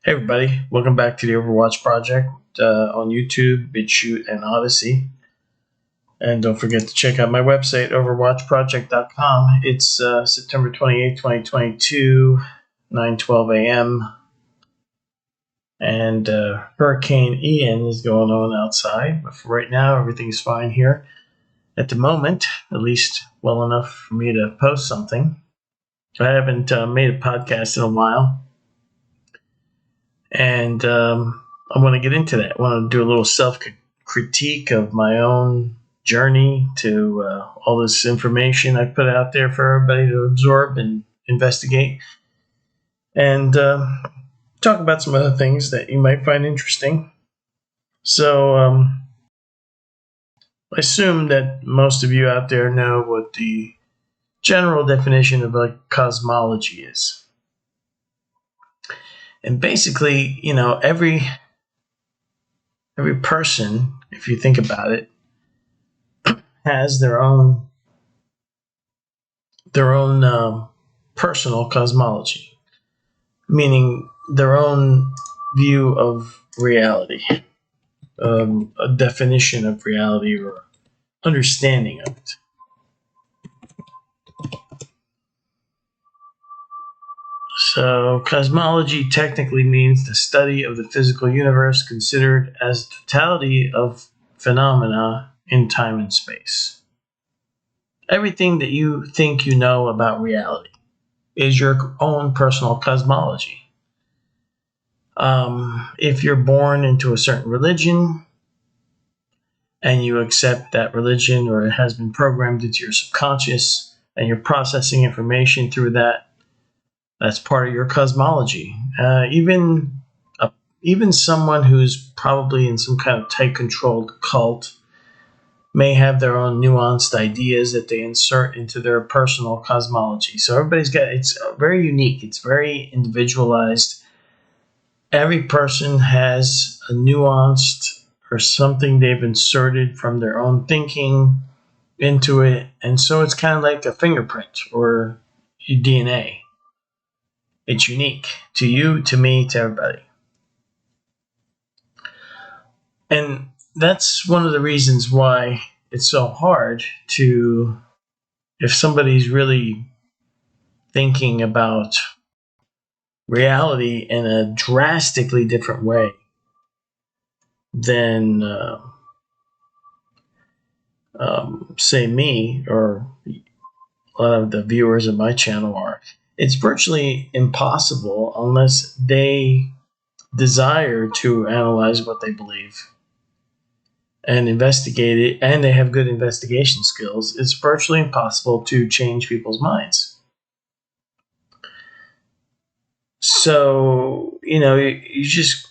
Hey everybody, welcome back to the Overwatch Project on YouTube, BitChute, and Odyssey. And don't forget to check out my website, OverwatchProject.com. It's September 28th, 2022, 9:12 a.m. And Hurricane Ian is going on outside, but for right now, everything's fine here. At the moment, at least well enough for me to post something. I haven't made a podcast in a while. And I want to get into that. I want to do a little self-critique of my own journey to all this information I put out there for everybody to absorb and investigate. And talk about some other things that you might find interesting. So I assume that most of you out there know what the general definition of cosmology is. And basically, every person, if you think about it, has their own personal cosmology, meaning their own view of reality, a definition of reality or understanding of it. So cosmology technically means the study of the physical universe considered as the totality of phenomena in time and space. Everything that you think you know about reality is your own personal cosmology. If you're born into a certain religion and you accept that religion, or it has been programmed into your subconscious and you're processing information through that, that's part of your cosmology. Even someone who's probably in some kind of tight controlled cult may have their own nuanced ideas that they insert into their personal cosmology. So it's very unique. It's very individualized. Every person has a nuanced or something they've inserted from their own thinking into it. And so it's kind of like a fingerprint or your DNA. It's unique to you, to me, to everybody. And that's one of the reasons why it's so hard to, if somebody's really thinking about reality in a drastically different way than, say, me or a lot of the viewers of my channel are, it's virtually impossible unless they desire to analyze what they believe and investigate it, and they have good investigation skills. It's virtually impossible to change people's minds. So, you just,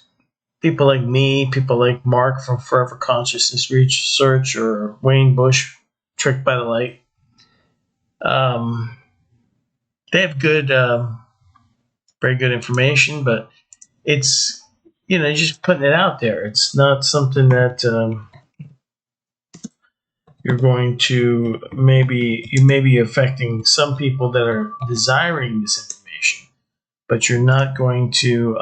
people like me, people like Mark from Forever Consciousness Research, or Wayne Bush, Tricked by the Light, they have good, very good information, but it's, just putting it out there. It's not something that you're going to you may be affecting some people that are desiring this information, but you're not going to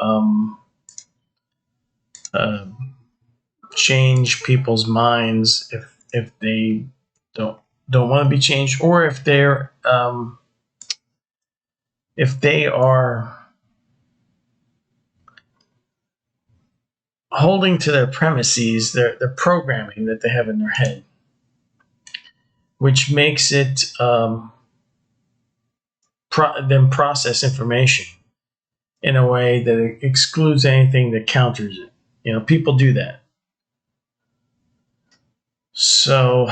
change people's minds if they don't want to be changed, or if they are holding to their premises, their programming that they have in their head, which makes it them process information in a way that excludes anything that counters it. People do that. So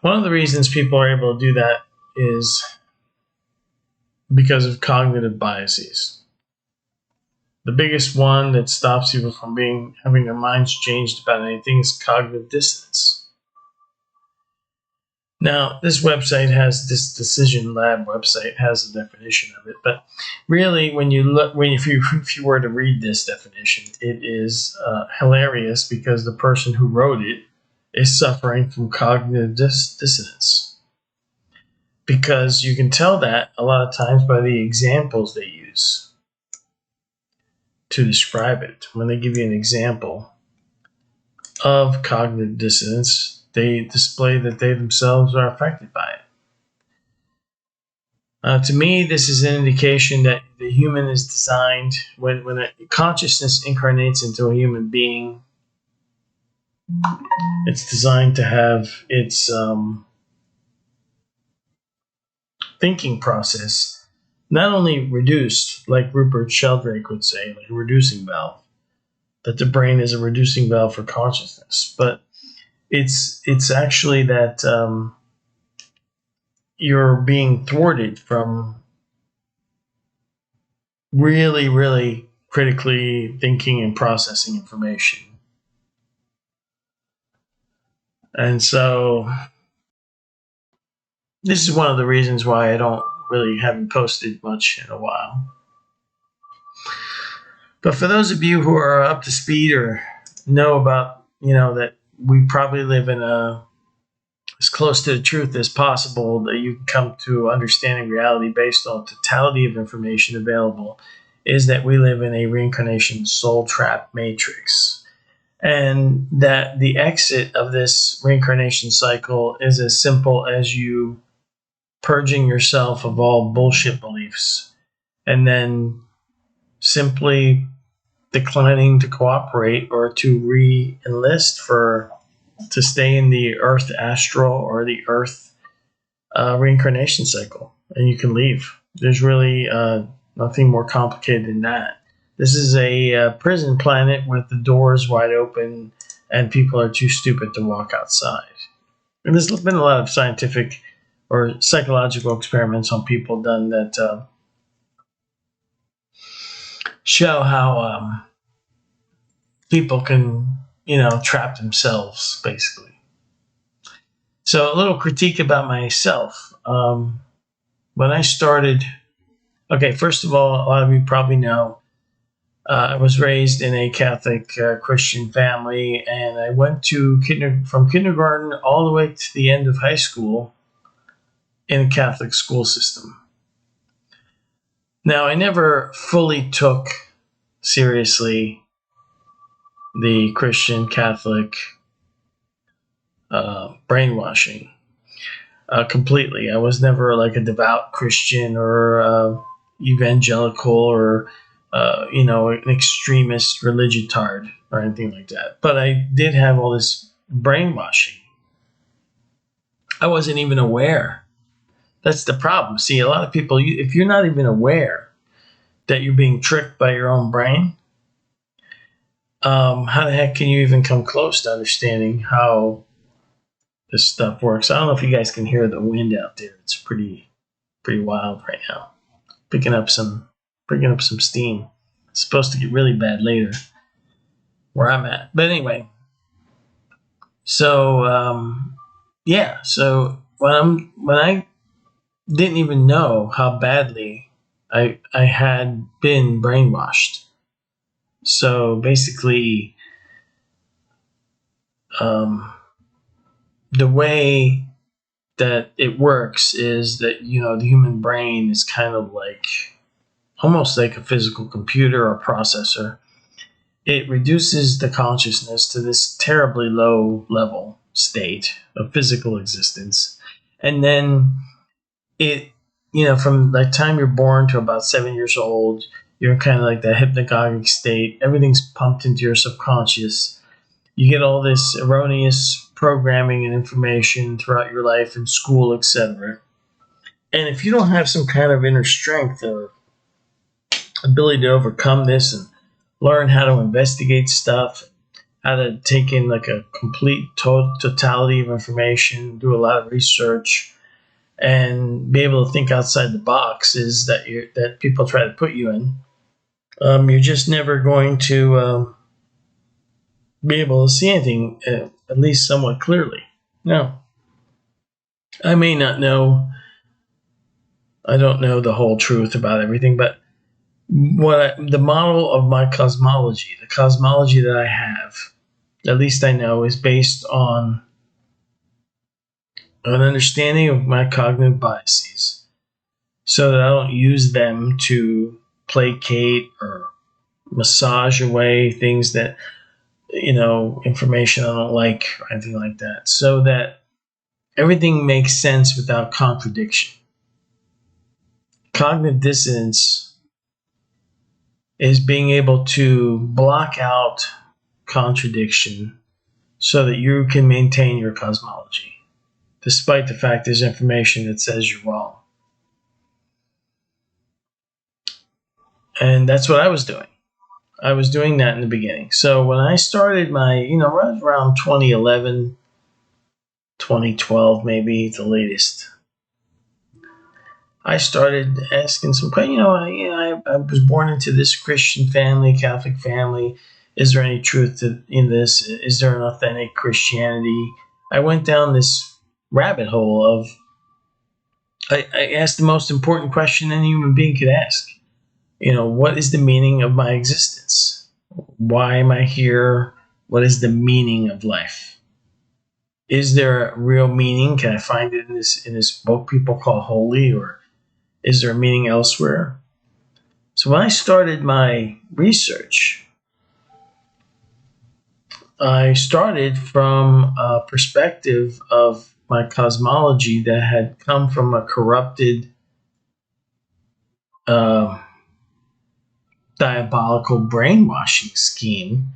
one of the reasons people are able to do that is because of cognitive biases. The biggest one that stops people from having their minds changed about anything is cognitive dissonance. Now, this website this Decision Lab website has a definition of it, but really, if you were to read this definition, it is hilarious, because the person who wrote it is suffering from cognitive dissonance. Because you can tell that a lot of times by the examples they use. to describe it. When they give you an example of cognitive dissonance, they display that they themselves are affected by it. To me, this is an indication that the human is designed, when a consciousness incarnates into a human being, it's designed to have its thinking process not only reduced, like Rupert Sheldrake would say, like a reducing valve, that the brain is a reducing valve for consciousness, but it's actually that you're being thwarted from really, really critically thinking and processing information. And so this is one of the reasons why I don't really haven't posted much in a while. But for those of you who are up to speed or know about, that we probably live in as close to the truth as possible, that you can come to understanding reality based on the totality of information available, is that we live in a reincarnation soul trap matrix. And that the exit of this reincarnation cycle is as simple as you purging yourself of all bullshit beliefs and then simply declining to cooperate or to re-enlist to stay in the Earth astral or the Earth reincarnation cycle, and you can leave. There's really nothing more complicated than that. This is a prison planet with the doors wide open, and people are too stupid to walk outside. And there's been a lot of scientific or psychological experiments on people done that show how people can, trap themselves, basically. So a little critique about myself. When I started, okay, first of all, a lot of you probably know, I was raised in a Catholic Christian family, and I went to from kindergarten all the way to the end of high school in a Catholic school system. Now, I never fully took seriously the Christian Catholic brainwashing completely. I was never like a devout Christian or evangelical or an extremist religitard or anything like that. But I did have all this brainwashing. I wasn't even aware. That's the problem. See, a lot of people, if you're not even aware that you're being tricked by your own brain, how the heck can you even come close to understanding how this stuff works? I don't know if you guys can hear the wind out there. It's pretty wild right now. Picking up some steam. It's supposed to get really bad later where I'm at. But anyway, so so when I didn't even know how badly I had been brainwashed. So basically, the way that it works is that, the human brain is kind of like almost like a physical computer or processor. It reduces the consciousness to this terribly low level state of physical existence. And then it, from the time you're born to about 7 years old, you're kind of like that hypnagogic state. Everything's pumped into your subconscious. You get all this erroneous programming and information throughout your life in school, etc. And if you don't have some kind of inner strength or ability to overcome this and learn how to investigate stuff, how to take in like a complete totality of information, do a lot of research, and be able to think outside the boxes that people try to put you in, you're just never going to be able to see anything, at least somewhat clearly. Now, I may not know, I don't know the whole truth about everything, but the model of my cosmology, the cosmology that I have, at least I know, is based on an understanding of my cognitive biases so that I don't use them to placate or massage away things that, information I don't like or anything like that, so that everything makes sense without contradiction. Cognitive dissonance is being able to block out contradiction so that you can maintain your cosmology, despite the fact there's information that says you're wrong. And that's what I was doing. I was doing that in the beginning. So when I started my, right around 2011, 2012, maybe the latest, I started asking some questions. I was born into this Christian family, Catholic family. Is there any truth in this? Is there an authentic Christianity? I went down this rabbit hole of, I asked the most important question any human being could ask. What is the meaning of my existence? Why am I here? What is the meaning of life? Is there a real meaning? Can I find it in this book people call holy, or is there a meaning elsewhere? So when I started my research, I started from a perspective of my cosmology that had come from a corrupted, diabolical brainwashing scheme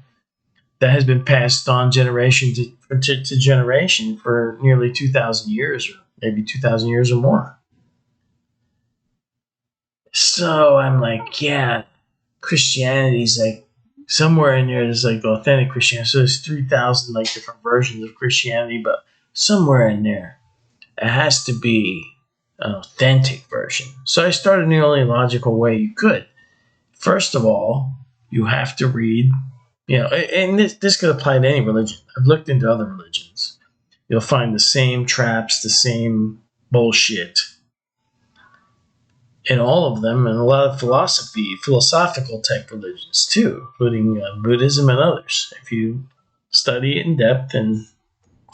that has been passed on generation to generation for nearly 2,000 years, or maybe 2,000 years or more. So I'm like, yeah, Christianity's like somewhere in there. There's like authentic Christianity. So there's 3,000 like different versions of Christianity, but somewhere in there, it has to be an authentic version. So I started in the only logical way you could. First of all, you have to read, and this could apply to any religion. I've looked into other religions. You'll find the same traps, the same bullshit in all of them, and a lot of philosophical type religions too, including Buddhism and others. If you study it in depth and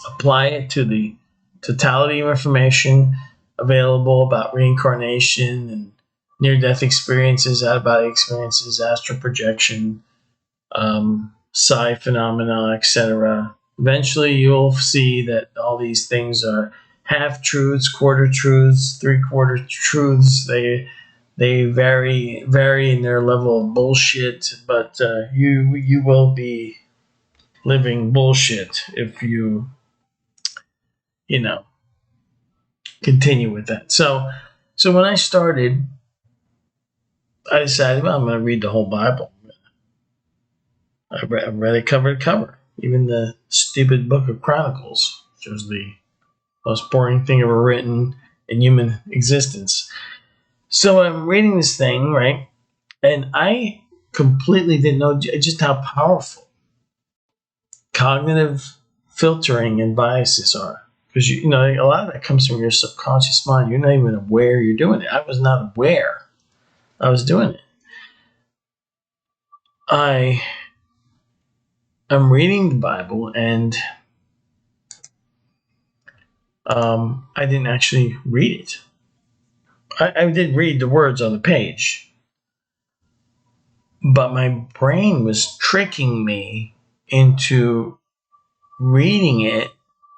apply it to the totality of information available about reincarnation and near-death experiences, out-of-body experiences, astral projection, psi phenomena, etc., eventually you'll see that all these things are half truths, quarter truths, three-quarter truths. They vary in their level of bullshit, but you will be living bullshit if you continue with that. So when I started, I decided, well, I'm going to read the whole Bible. I read it cover to cover, even the stupid Book of Chronicles, which was the most boring thing ever written in human existence. So I'm reading this thing, right? And I completely didn't know just how powerful cognitive filtering and biases are. Because, a lot of that comes from your subconscious mind. You're not even aware you're doing it. I was not aware I was doing it. I am reading the Bible, and I didn't actually read it. I did read the words on the page, but my brain was tricking me into reading it,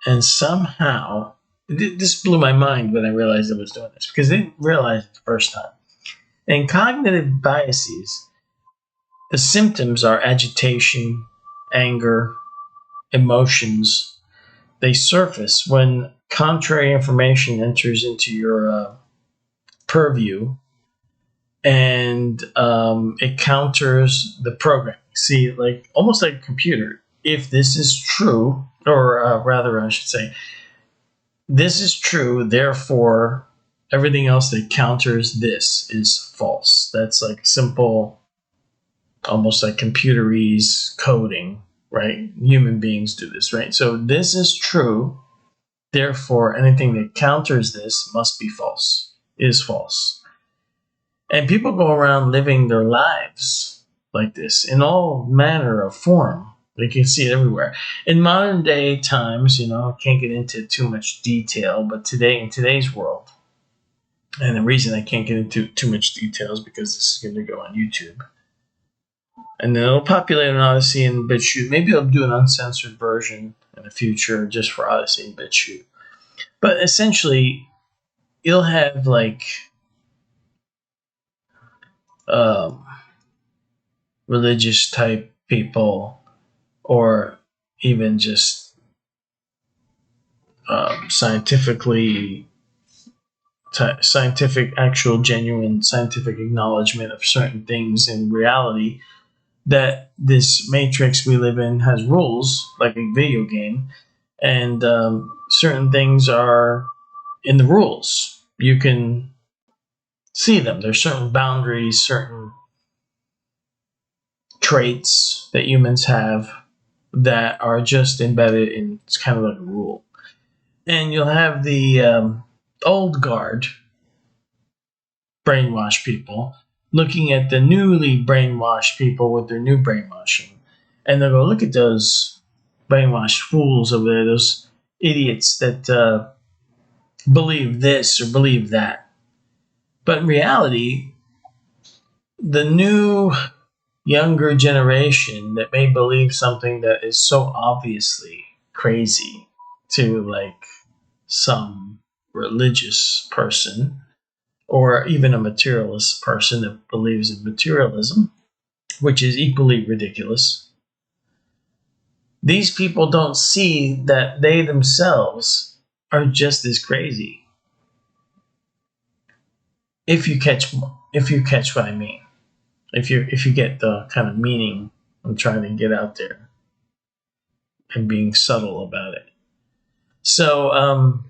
and somehow this blew my mind when I realized I was doing this, because I didn't realize it the first time. In cognitive biases, the symptoms are agitation, anger, emotions. They surface when contrary information enters into your purview, and it counters the programming. See, like almost like a computer. If this is true, or rather, I should say, this is true, therefore, everything else that counters this is false. That's like simple, almost like computerese coding, right? Human beings do this, right? So this is true, therefore, anything that counters this must be false, is false. And people go around living their lives like this in all manner of form. You can see it everywhere. In modern day times, I can't get into too much detail, but in today's world, and the reason I can't get into too much detail is because this is going to go on YouTube, and then it'll populate on Odyssey and BitChute. Maybe I'll do an uncensored version in the future just for Odyssey and BitChute. But essentially, you'll have like um, religious type people, or even just scientific, actual, genuine scientific acknowledgement of certain things in reality. That this matrix we live in has rules, like a video game, and certain things are in the rules. You can see them. There's certain boundaries, certain traits that humans have that are just embedded in. It's kind of like a rule. And you'll have the old guard brainwashed people looking at the newly brainwashed people with their new brainwashing. And they'll go, look at those brainwashed fools over there, those idiots that believe this or believe that. But in reality, the new younger generation that may believe something that is so obviously crazy to like some religious person or even a materialist person that believes in materialism, which is equally ridiculous. These people don't see that they themselves are just as crazy. If you catch what I mean. If you get the kind of meaning I'm trying to get out there and being subtle about it. So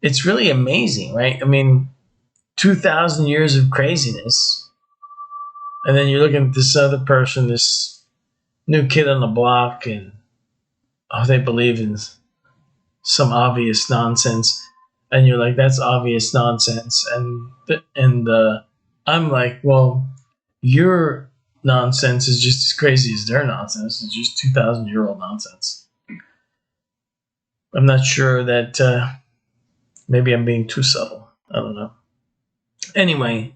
it's really amazing, right? I mean, 2,000 years of craziness, and then you're looking at this other person, this new kid on the block, and they believe in some obvious nonsense, and you're like, that's obvious nonsense, and I'm like, well, your nonsense is just as crazy as their nonsense. It's just 2,000-year-old nonsense. I'm not sure that maybe I'm being too subtle. I don't know. Anyway,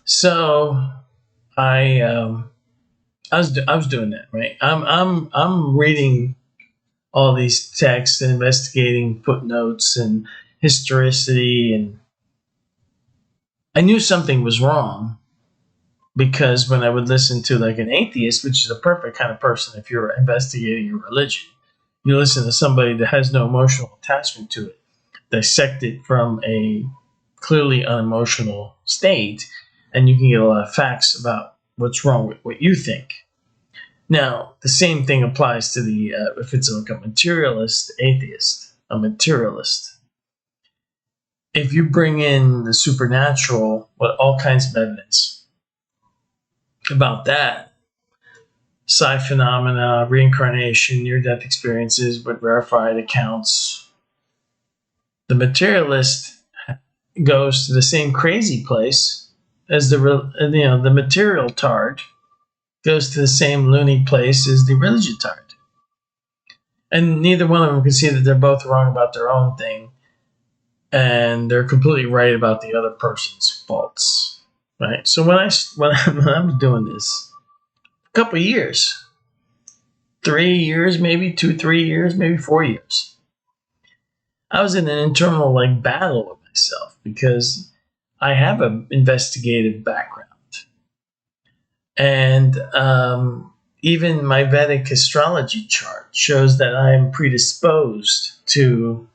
so I was doing that, right. I'm reading all these texts and investigating footnotes and historicity, and I knew something was wrong because when I would listen to like an atheist, which is a perfect kind of person if you're investigating your religion, you listen to somebody that has no emotional attachment to it, dissect it from a clearly unemotional state, and you can get a lot of facts about what's wrong with what you think. Now, the same thing applies to the if it's like a materialist atheist, a materialist. If you bring in the supernatural, with all kinds of evidence about that, psi phenomena, reincarnation, near-death experiences with verified accounts, the materialist goes to the same crazy place as the material tard goes to the same loony place as the religion tard. And neither one of them can see that they're both wrong about their own thing, and they're completely right about the other person's faults. Right. So when I was doing this, a couple of years, 3 years, maybe 2-3 years, maybe 4 years, I was in an internal like battle with myself because I have an investigative background, and even my Vedic astrology chart shows that I am predisposed to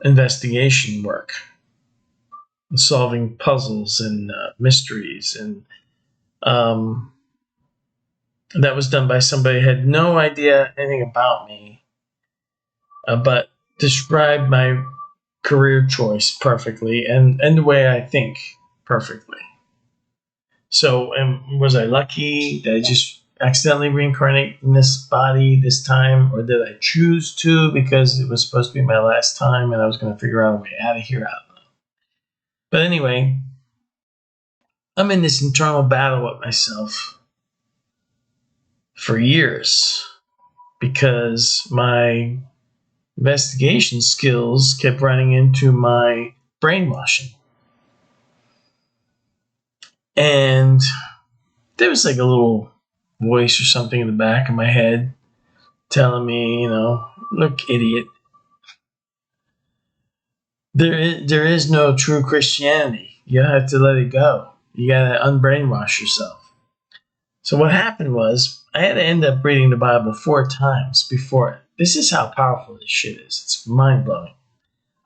investigation work, solving puzzles and mysteries, and that was done by somebody who had no idea anything about me, but described my career choice perfectly and the way I think perfectly. So, was I lucky? Did I just accidentally reincarnate in this body this time, or did I choose to because it was supposed to be my last time and I was going to figure out a way out of here? I don't know. But anyway, I'm in this internal battle with myself for years because my investigation skills kept running into my brainwashing. And there was like a little voice or something in the back of my head telling me, look, idiot, there is no true Christianity. You have to let it go. You got to unbrainwash yourself. So what happened was I had to end up reading the Bible 4 times before it. This is how powerful this shit is. It's mind-blowing.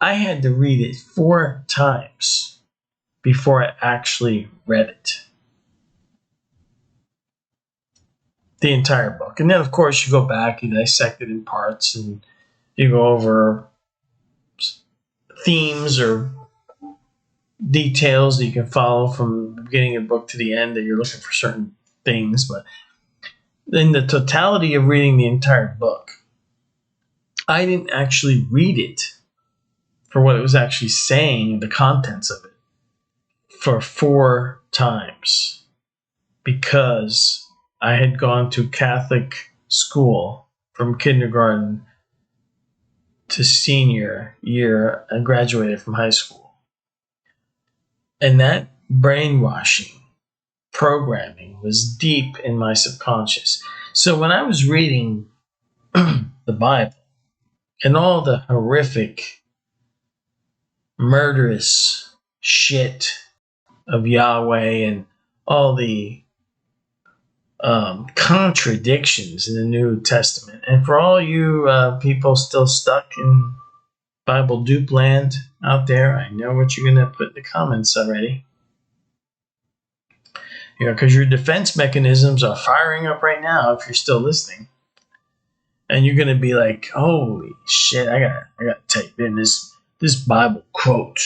I had to read it 4 times before I actually read it. The entire book. And then, of course, you go back, you dissect it in parts, and you go over themes or details that you can follow from the beginning of the book to the end, that you're looking for certain things. But in the totality of reading the entire book, I didn't actually read it for what it was actually saying, the contents of it, for 4 times, because I had gone to Catholic school from kindergarten to senior year and graduated from high school. And that brainwashing programming was deep in my subconscious. So when I was reading the Bible and all the horrific, murderous shit of Yahweh and all the contradictions in the New Testament, and for all you people still stuck in Bible dupe land out there, I know what you're going to put in the comments already. Because your defense mechanisms are firing up right now if you're still listening. And you're going to be like, holy shit, I got to type in this Bible quote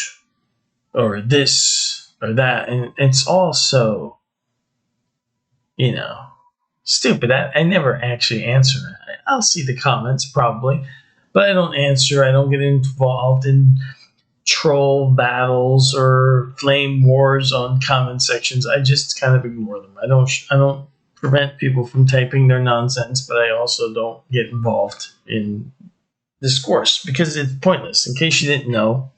or this or that. And it's all so, stupid. I never actually answer it. I'll see the comments probably, but I don't answer. I don't get involved in troll battles or flame wars on comment sections. I just kind of ignore them. I don't prevent people from typing their nonsense, but I also don't get involved in discourse because it's pointless. In case you didn't know,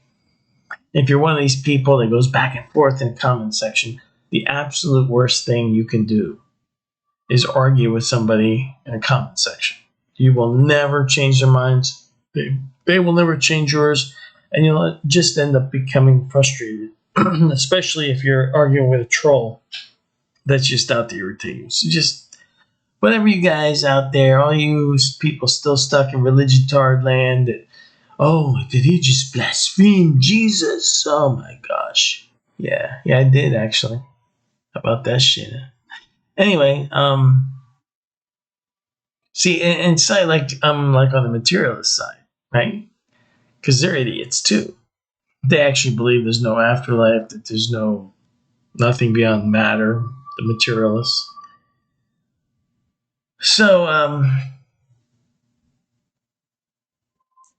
if you're one of these people that goes back and forth in a comment section, the absolute worst thing you can do is argue with somebody in a comment section. You will never change their minds. They will never change yours. And you'll just end up becoming frustrated, especially if you're arguing with a troll that's just out to irritate you. So just, whatever you guys out there, all you people still stuck in religion-tard land, did he just blaspheme Jesus? Oh my gosh. Yeah, I did actually. How about that shit? Anyway, see, and say I'm like on the materialist side, right? Because they're idiots too. They actually believe there's no afterlife, that there's nothing beyond matter, the materialists. So,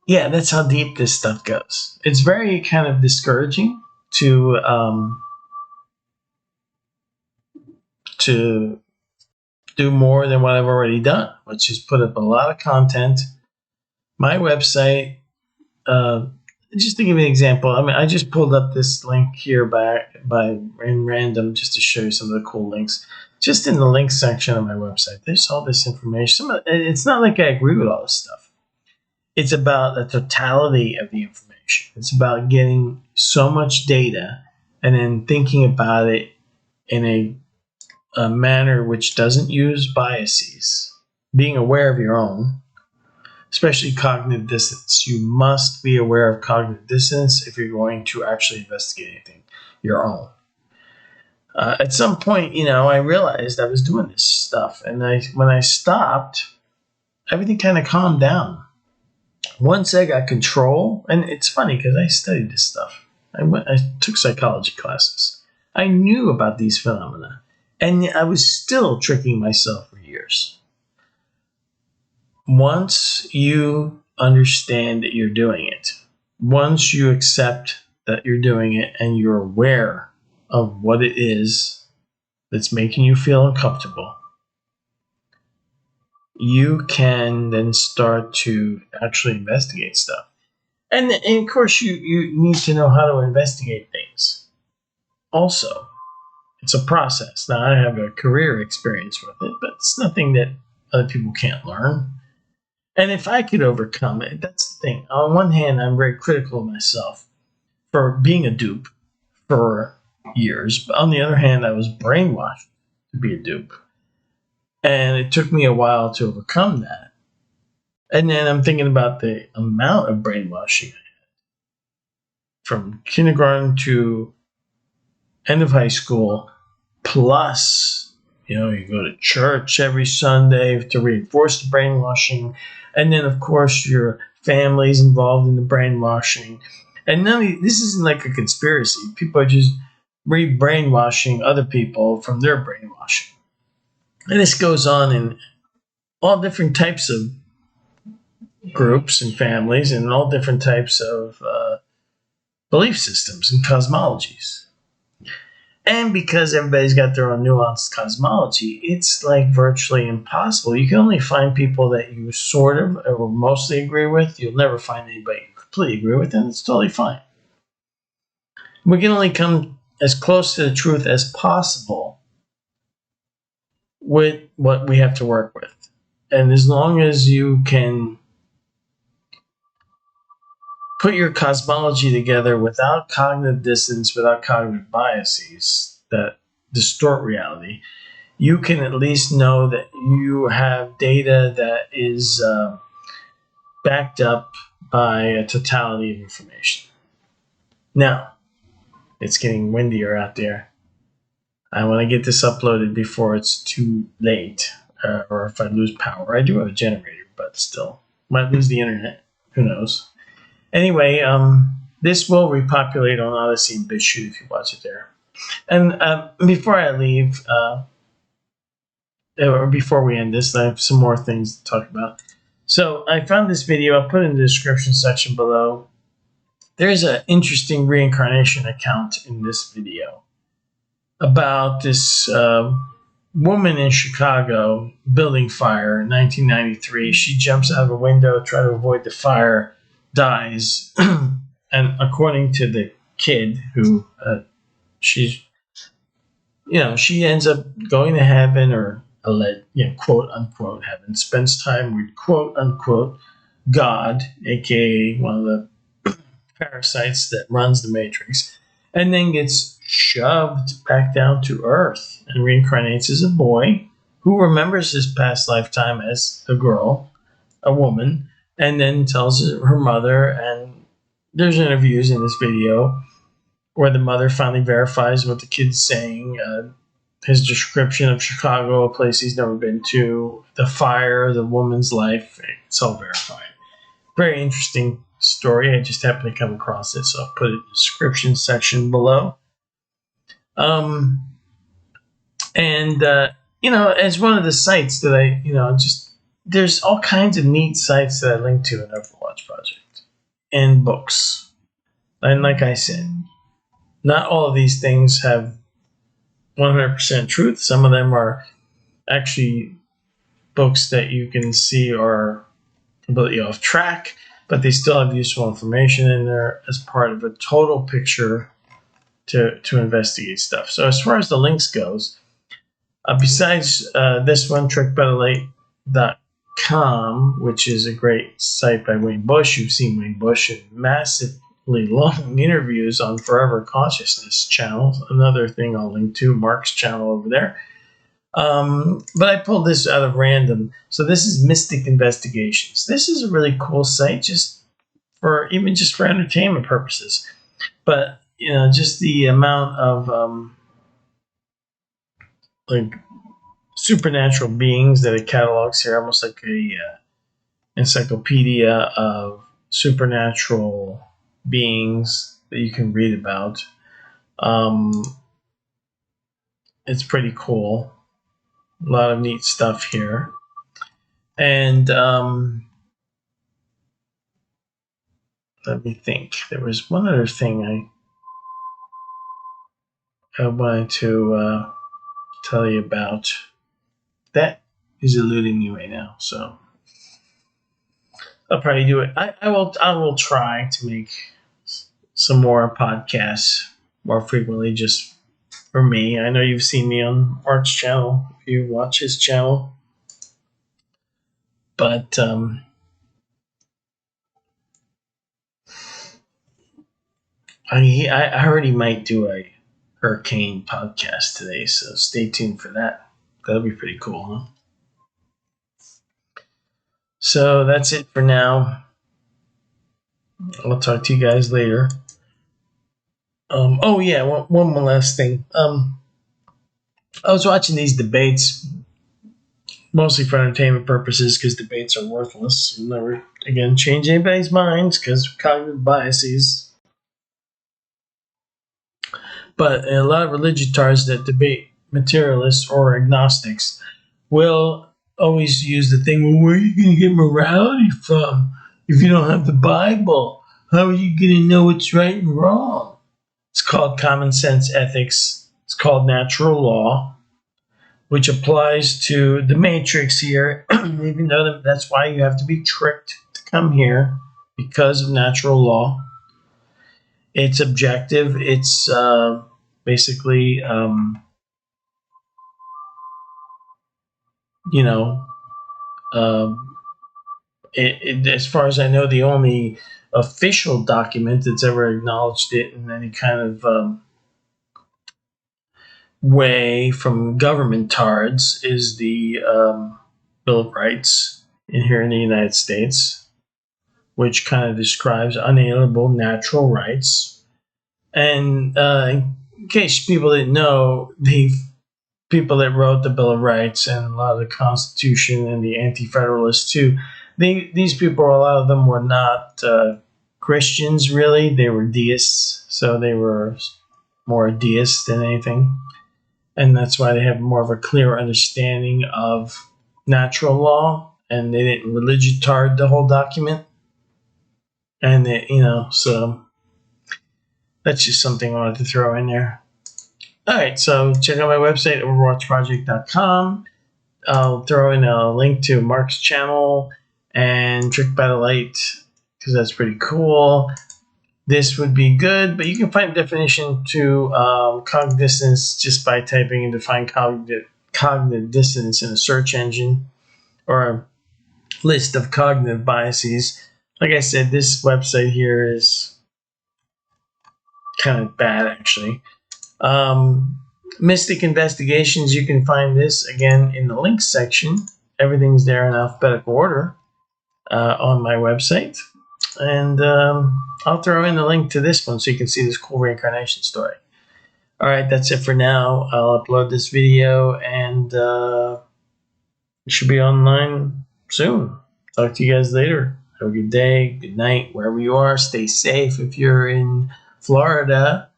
yeah, that's how deep this stuff goes. It's very kind of discouraging to do more than what I've already done, which is put up a lot of content. My website, just to give you an example, I just pulled up this link here by in random just to show you some of the cool links. Just in the links section of my website, there's all this information. It's not like I agree with all this stuff. It's about the totality of the information. It's about getting so much data and then thinking about it in a manner which doesn't use biases, being aware of your own, especially cognitive dissonance. You must be aware of cognitive dissonance if you're going to actually investigate anything, your own. At some point, I realized I was doing this stuff, and when I stopped, everything kind of calmed down. Once I got control, and it's funny because I studied this stuff. I took psychology classes. I knew about these phenomena, and I was still tricking myself for years. Once you understand that you're doing it, once you accept that you're doing it and you're aware of what it is that's making you feel uncomfortable, you can then start to actually investigate stuff. And of course, you need to know how to investigate things also. It's a process. Now, I have a career experience with it, but it's nothing that other people can't learn. And if I could overcome it, that's the thing. On one hand, I'm very critical of myself for being a dupe for years. But on the other hand, I was brainwashed to be a dupe. And it took me a while to overcome that. And then I'm thinking about the amount of brainwashing from kindergarten to end of high school, plus, you go to church every Sunday to reinforce the brainwashing. And then, of course, your family's involved in the brainwashing. And this isn't like a conspiracy. People are just brainwashing other people from their brainwashing. And this goes on in all different types of groups and families and all different types of belief systems and cosmologies. And because everybody's got their own nuanced cosmology, it's like virtually impossible. You can only find people that you sort of or mostly agree with. You'll never find anybody you completely agree with, and it's totally fine. We can only come as close to the truth as possible with what we have to work with. And as long as you can put your cosmology together without cognitive dissonance, without cognitive biases that distort reality, you can at least know that you have data that is backed up by a totality of information. Now, it's getting windier out there. I want to get this uploaded before it's too late, or if I lose power. I do have a generator, but still, might lose the internet. Who knows? Anyway, this will repopulate on Odyssey and BitChute if you watch it there. And before I leave, or before we end this, I have some more things to talk about. So I found this video. I'll put it in the description section below. There's an interesting reincarnation account in this video about this woman in Chicago building fire in 1993. She jumps out of a window, try to avoid the fire, dies, and according to the kid who she ends up going to heaven, or quote unquote heaven, spends time with quote unquote God, aka one of the parasites that runs the Matrix, and then gets shoved back down to Earth and reincarnates as a boy who remembers his past lifetime as a girl, a woman, and then tells her mother, and there's interviews in this video where the mother finally verifies what the kid's saying. His description of Chicago, a place he's never been to, the fire, the woman's life, it's all verified. Very interesting story. I just happened to come across it, so I'll put it in the description section below. As one of the sites that I, there's all kinds of neat sites that I link to in Overwatch Project and books. And like I said, not all of these things have 100% truth. Some of them are actually books that you can see are completely off track, but they still have useful information in there as part of a total picture to investigate stuff. So as far as the links goes, besides this one, trickbetterlate.com, which is a great site by Wayne Bush. You've seen Wayne Bush in massively long interviews on Forever Consciousness channel. Another thing I'll link to, Mark's channel over there. But I pulled this out of random. So this is Mystic Investigations. This is a really cool site just for entertainment purposes. But, just the amount of supernatural beings that it catalogs here, almost like a encyclopedia of supernatural beings that you can read about. It's pretty cool. A lot of neat stuff here. And let me think. There was one other thing I wanted to tell you about. That is eluding me right now, so I'll probably do it. I will try to make some more podcasts more frequently, just for me. I know you've seen me on Mark's channel if you watch his channel, but I already might do a hurricane podcast today, so stay tuned for that. That'll be pretty cool, huh? So that's it for now. I'll talk to you guys later. Oh yeah, one more last thing. I was watching these debates mostly for entertainment purposes because debates are worthless. You'll never again change anybody's minds because cognitive biases. But a lot of religiotards that debate materialists or agnostics will always use the thing, well, where are you going to get morality from if you don't have the Bible? How are you going to know what's right and wrong? It's called common sense ethics. It's called natural law, which applies to the matrix here, even though that's why you have to be tricked to come here because of natural law. It's objective. It's basically, you know, as far as I know, the only official document that's ever acknowledged it in any kind of way from government tards is the Bill of Rights in here in the United States, which kind of describes unalienable natural rights. And in case people didn't know, the people that wrote the Bill of Rights and a lot of the Constitution and the Anti-Federalists too, these people, a lot of them were not Christians really. They were deists, so they were more deists than anything. And that's why they have more of a clear understanding of natural law, and they didn't religiotard the whole document. And they, so that's just something I wanted to throw in there. All right, so check out my website, OverwatchProject.com. I'll throw in a link to Mark's channel and Tricked by the Light, because that's pretty cool. This would be good, but you can find a definition to cognitive dissonance just by typing in define cognitive dissonance in a search engine or a list of cognitive biases. Like I said, this website here is kind of bad, actually. Mystic Investigations, you can find this again in the links section. Everything's there in alphabetical order on my website. And I'll throw in the link to this one so you can see this cool reincarnation story. All right, that's it for now. I'll upload this video and it should be online soon. Talk to you guys later. Have a good day, good night, wherever you are. Stay safe if you're in Florida,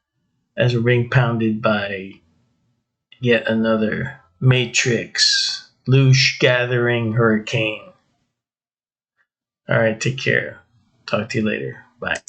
as we're being pounded by yet another matrix, loose gathering hurricane. All right, take care. Talk to you later. Bye.